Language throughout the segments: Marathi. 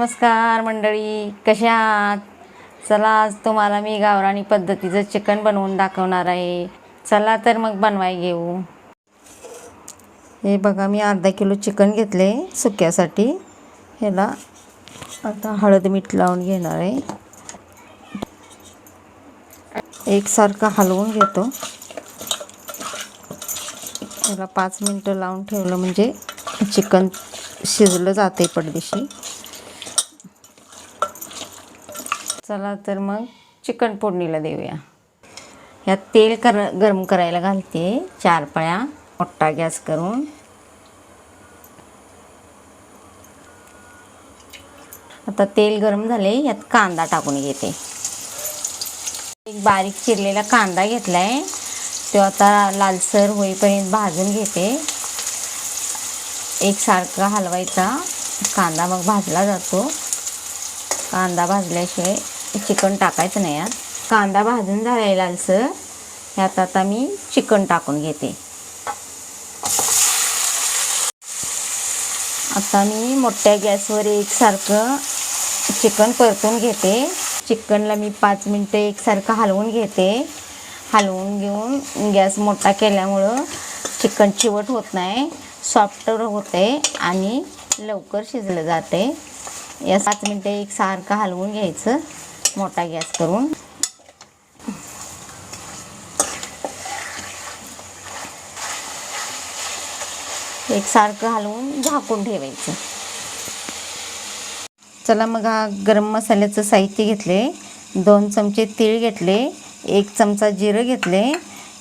नमस्कार मंडळी, कशा आहात? चला आज तुम्हाला मी गावरानी पद्धतीचं चिकन बनवून दाखवणार आहे. चला तर मग बनवाय घेऊ. हे बघा, मी अर्धा किलो चिकन घेतले सुक्यासाठी. ह्याला आता हळद मीठ लावून घेणार आहे. एकसारखं हलवून घेतो. ह्याला 5 मिनटं लावून ठेवलं म्हणजे चिकन शिजलं जाते पडदेशी. चला तर मग चिकन फोडणीला देऊया. ह्यात तेल गरम करायला घालते 4 पळ्या, मोठा गॅस करून. आता तेल गरम झाले, यात कांदा टाकून घेते. एक बारीक चिरलेला कांदा घेतलाय, तो आता लालसर होईपर्यंत भाजून घेते. एकसारखा हलवायचा कांदा, मग भाजला जातो. कांदा भाजल्याशिवाय चिकन टाकायचं नाही. यात कांदा भाजून झालाय लालसर, ह्यात आता मी चिकन टाकून घेते. आता मी मोठ्या गॅसवर एकसारखं चिकन परतून घेते. चिकनला मी 5 मिनटं एकसारखं हलवून घेते. हलवून घेऊन गॅस मोठा केल्यामुळं चिकन चिवट होत नाही, सॉफ्ट होते आणि लवकर शिजलं जाते. या 5 मिनटं एकसारखं हलवून घ्यायचं मोठा गॅस करून. एकसारखं हलवून झाकून ठेवायचं. चला मग हा गरम मसाल्याचं साहित्य घेतले. 2 चमचे तीळ घेतले, 1 चमचा जिरं घेतले,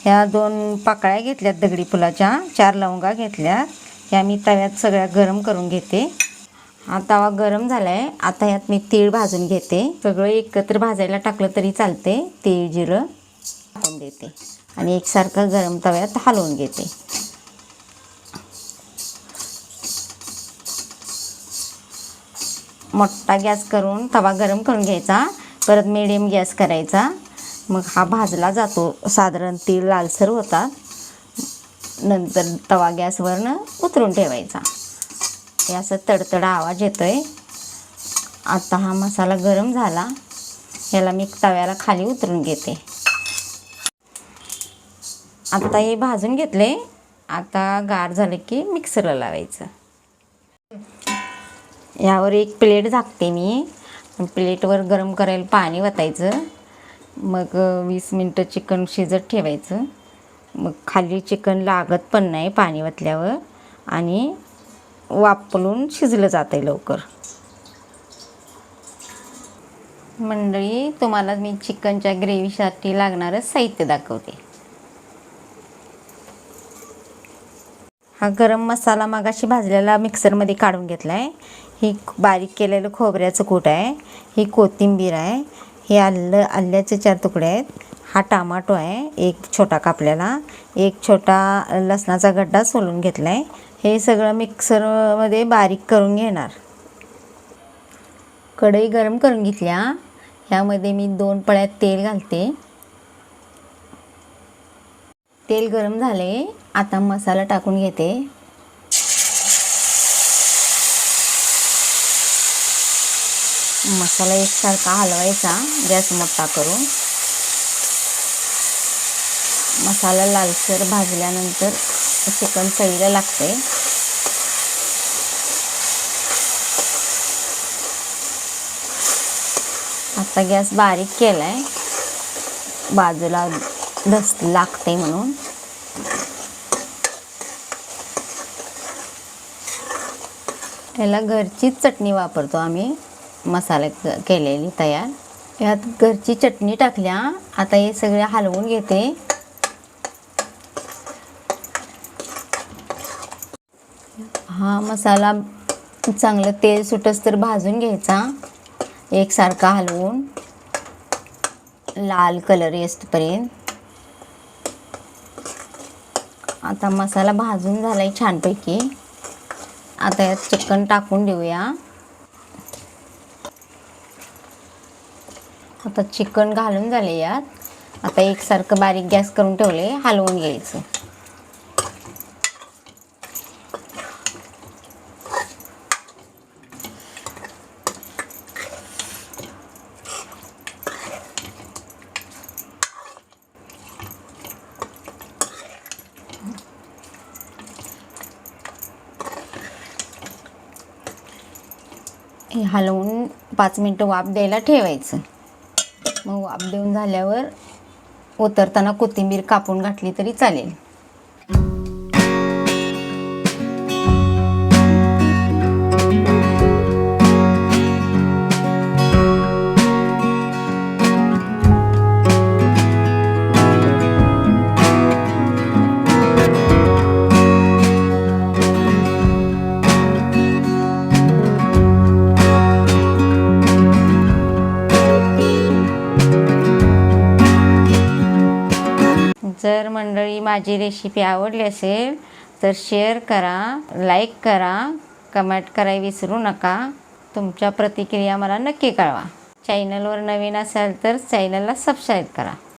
ह्या 2 पाकळ्या घेतल्यात दगडी फुलाच्या, 4 लवंगा घेतल्या. ह्या मी तव्यात सगळ्या गरम करून घेते. हा तवा गरम झालाय. आता यात मी तीळ भाजून घेते. सगळं एकत्र भाजायला टाकलं तरी चालते. तीळ जिरं टाकून देते आणि एकसारखं गरम तव्यात हलवून घेते. मोठा गॅस करून तवा गरम करून घ्यायचा, परत मिडियम गॅस करायचा. मग हा भाजला जातो. साधारण तीळ लालसर होतात. नंतर तवा गॅसवरनं उतरून ठेवायचा. हे असं तडतड आवाज येतोय. आता हा मसाला गरम झाला, ह्याला मी तव्याला खाली उतरून घेते. आता हे भाजून घेतले. आता गार झालं की मिक्सरला लावायचं. यावर एक प्लेट झाकते मी. प्लेटवर गरम करायला पाणी वतायचं. मग 20 मिनटं चिकन शिजत ठेवायचं. मग खाली चिकन लागत पण नाही पाणी वतल्यावर, आणि वाफलून शिजलं जातं आहे लवकर. मंडळी, तुम्हाला मी चिकनच्या ग्रेव्हीसाठी लागणारं साहित्य दाखवते. हा गरम मसाला मगाशी भाजलेला मिक्सरमध्ये काढून घेतला आहे. ही बारीक केलेलं खोबऱ्याचं कूट आहे. ही कोथिंबीर आहे. हे आल्याचे 4 तुकडे आहेत. हा टमाटो आहे 1 छोटा कापलेला. 1 छोटा लसणाचा गड्डा सोलून घेतला आहे. हे सगळं मिक्सरमध्ये बारीक करून घेणार. कढई गरम करून घेतल्या. ह्यामध्ये मी 2 पळ्यात तेल घालते. तेल गरम झाले. आता मसाला टाकून घेते. मसाला एकसारखा हलवायचा गॅस मोठा करून. मसाला लालसर भाजल्यानंतर चिकन चवीला लागते. आता गॅस बारीक केलाय, बाजूला लागते म्हणून. याला घरचीच चटणी वापरतो आम्ही, मसाल्यात केलेली तयार. यात घरची चटणी टाकल्या. आता हे सगळे हलवून घेते. हा मसाला चांगलं तेल सुटस तर भाजून घ्यायचा, एकसारखा हलवून लाल कलर येईपर्यंत. आता मसाला भाजून झालाय छानपैकी. आता यात चिकन टाकून देऊया. आता चिकन घालून झाले यात. आता एकसारखं बारीक गॅस करून ठेवले, हलवून घ्यायचं. हे हलवून 5 मिनटं वाफ द्यायला ठेवायचं. मग वाफ देऊन झाल्यावर उतरताना कोथिंबीर कापून घातली तरी चालेल. जर मंडळी माझी रेसिपी आवडली असेल तर शेअर करा, लाईक करा, कमेंट करायला विसरू नका. तुमच्या प्रतिक्रिया मला नक्की कळवा. चॅनलवर नवीन असाल तर चॅनलला सबस्क्राईब करा.